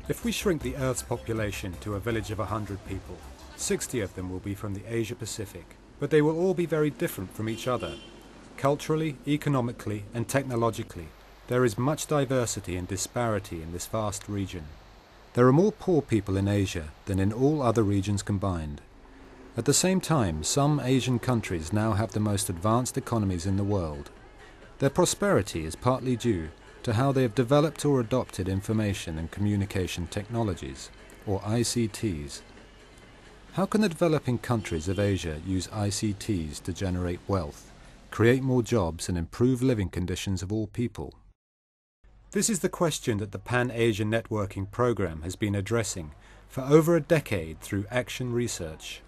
If we shrink the Earth's population to a village of 100 people, 60 of them will be from the Asia Pacific, but they will all be very different from each other. Culturally, economically and technologically, there is much diversity and disparity in this vast region. There are more poor people in Asia than in all other regions combined. At the same time, some Asian countries now have the most advanced economies in the world. Their prosperity is partly due to how they have developed or adopted information and communication technologies, or ICTs. How can the developing countries of Asia use ICTs to generate wealth, create more jobs and improve living conditions of all people? This is the question that the Pan-Asia Networking Programme has been addressing for over a decade through action research.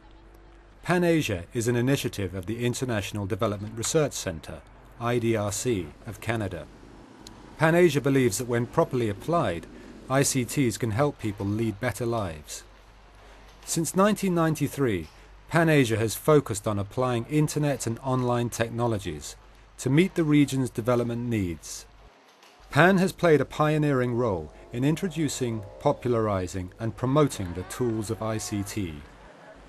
Pan-Asia is an initiative of the International Development Research Centre, IDRC, of Canada. Pan-Asia believes that when properly applied, ICTs can help people lead better lives. Since 1993, Pan-Asia has focused on applying internet and online technologies to meet the region's development needs. Pan has played a pioneering role in introducing, popularising and promoting the tools of ICT.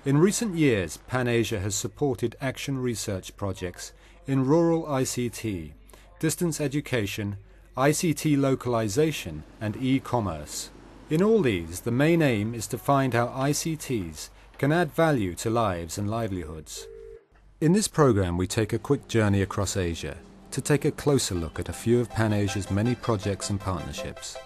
In recent years, Pan-Asia has supported action research projects in rural ICT, distance education, ICT localisation and e-commerce. In all these, the main aim is to find how ICTs can add value to lives and livelihoods. In this programme we take a quick journey across Asia to take a closer look at a few of Pan-Asia's many projects and partnerships.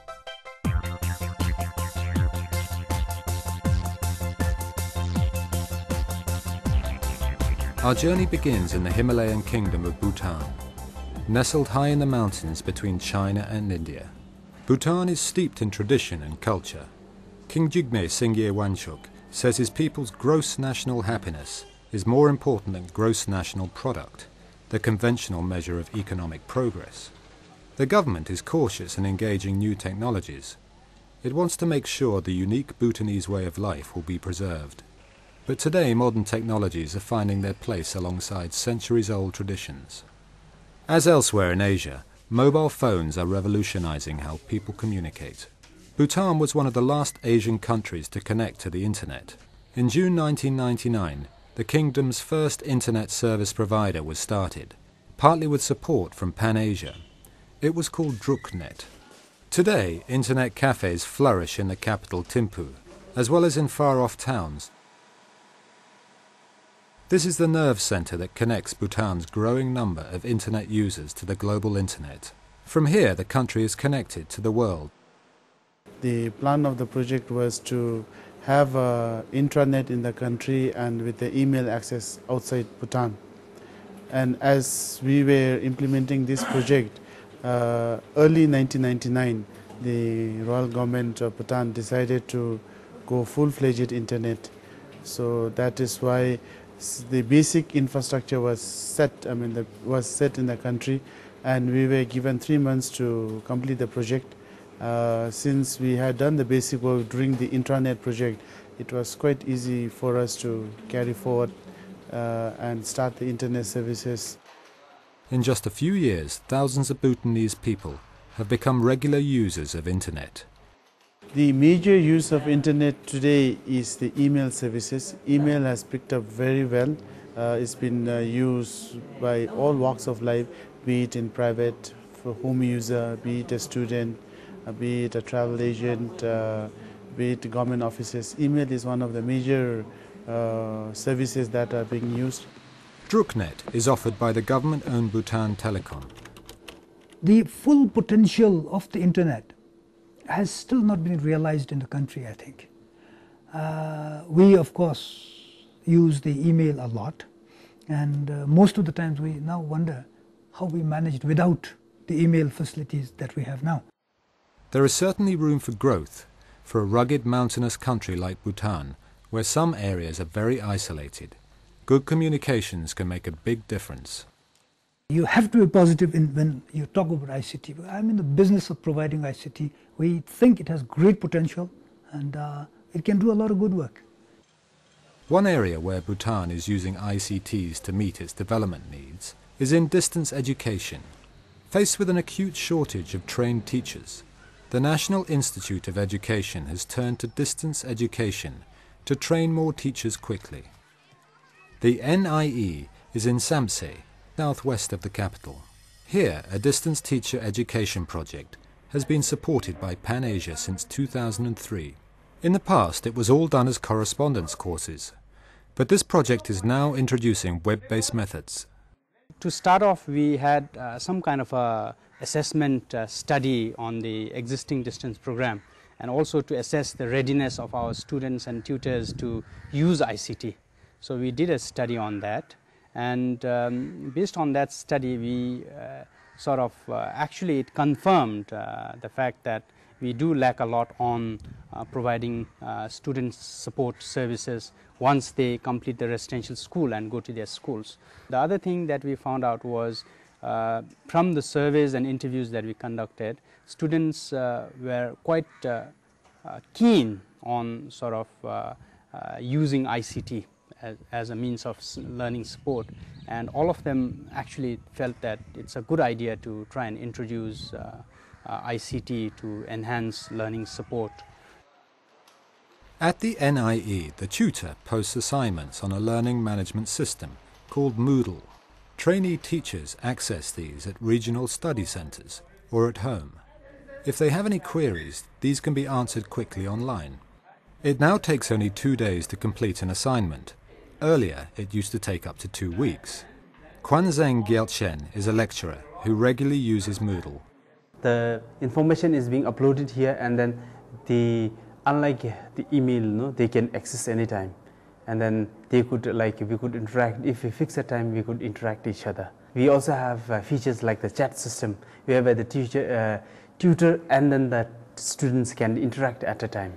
Our journey begins in the Himalayan kingdom of Bhutan, nestled high in the mountains between China and India. Bhutan is steeped in tradition and culture. King Jigme Singye Wanchuk says his people's gross national happiness is more important than gross national product, the conventional measure of economic progress. The government is cautious in engaging new technologies. It wants to make sure the unique Bhutanese way of life will be preserved. But today modern technologies are finding their place alongside centuries-old traditions. As elsewhere in Asia, mobile phones are revolutionizing how people communicate. Bhutan was one of the last Asian countries to connect to the internet. In June 1999, the kingdom's first internet service provider was started, partly with support from Pan-Asia. It was called DrukNet. Today, internet cafes flourish in the capital Thimphu, as well as in far-off towns. This is the nerve centre that connects Bhutan's growing number of internet users to the global internet. From here, the country is connected to the world. The plan of the project was to have an intranet in the country and with the email access outside Bhutan. And as we were implementing this project, early 1999, the royal government of Bhutan decided to go full-fledged internet. So that is why the basic infrastructure was set. Was set in the country, and we were given 3 months to complete the project. Since we had done the basic work during the intranet project, it was quite easy for us to carry forward and start the internet services. In just a few years, thousands of Bhutanese people have become regular users of internet. The major use of internet today is the email services. Email has picked up very well. It's been used by all walks of life, be it in private, for home user, be it a student, be it a travel agent, be it government offices. Email is one of the major services that are being used. DrukNet is offered by the government-owned Bhutan Telecom. The full potential of the internet has still not been realized in the country, I think. We, of course, use the email a lot, and most of the times we now wonder how we managed without the email facilities that we have now. There is certainly room for growth for a rugged mountainous country like Bhutan, where some areas are very isolated. Good communications can make a big difference. You have to be positive when you talk about ICT. I'm in the business of providing ICT. We think it has great potential and it can do a lot of good work. One area where Bhutan is using ICTs to meet its development needs is in distance education. Faced with an acute shortage of trained teachers, the National Institute of Education has turned to distance education to train more teachers quickly. The NIE is in Samse, southwest of the capital. Here, a distance teacher education project has been supported by Pan-Asia since 2003. In the past, it was all done as correspondence courses, but this project is now introducing web-based methods. To start off, we had some kind of a assessment study on the existing distance program, and also to assess the readiness of our students and tutors to use ICT. So we did a study on that, and based on that study, we actually it confirmed the fact that we do lack a lot on providing student support services once they complete the residential school and go to their schools. The other thing that we found out was from the surveys and interviews that we conducted, students were quite keen on using ICT as a means of learning support, and all of them actually felt that it's a good idea to try and introduce ICT to enhance learning support. At the NIE, the tutor posts assignments on a learning management system called Moodle. Trainee teachers access these at regional study centres or at home. If they have any queries, these can be answered quickly online. It now takes only 2 days to complete an assignment. Earlier, it used to take up to 2 weeks. Kwanzeng Gyalchen is a lecturer who regularly uses Moodle. The information is being uploaded here, and then unlike the email, they can access anytime, and then they could we could interact. If we fix a time, we could interact each other. We also have features like the chat system, whereby the tutor and then the students can interact at a time.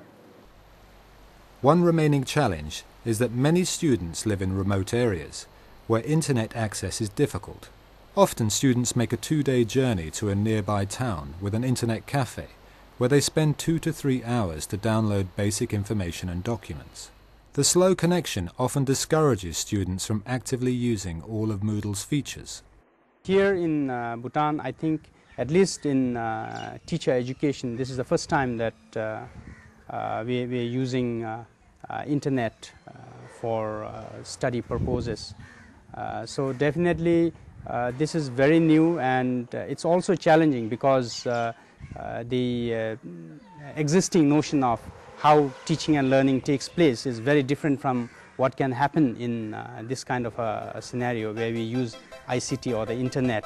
One remaining challenge is that many students live in remote areas where internet access is difficult. Often students make a 2-day journey to a nearby town with an internet cafe where they spend 2 to 3 hours to download basic information and documents. The slow connection often discourages students from actively using all of Moodle's features. Here in Bhutan, I think at least in teacher education, this is the first time that we're using internet for study purposes. So definitely this is very new, and it's also challenging because the existing notion of how teaching and learning takes place is very different from what can happen in this kind of a scenario where we use ICT or the internet.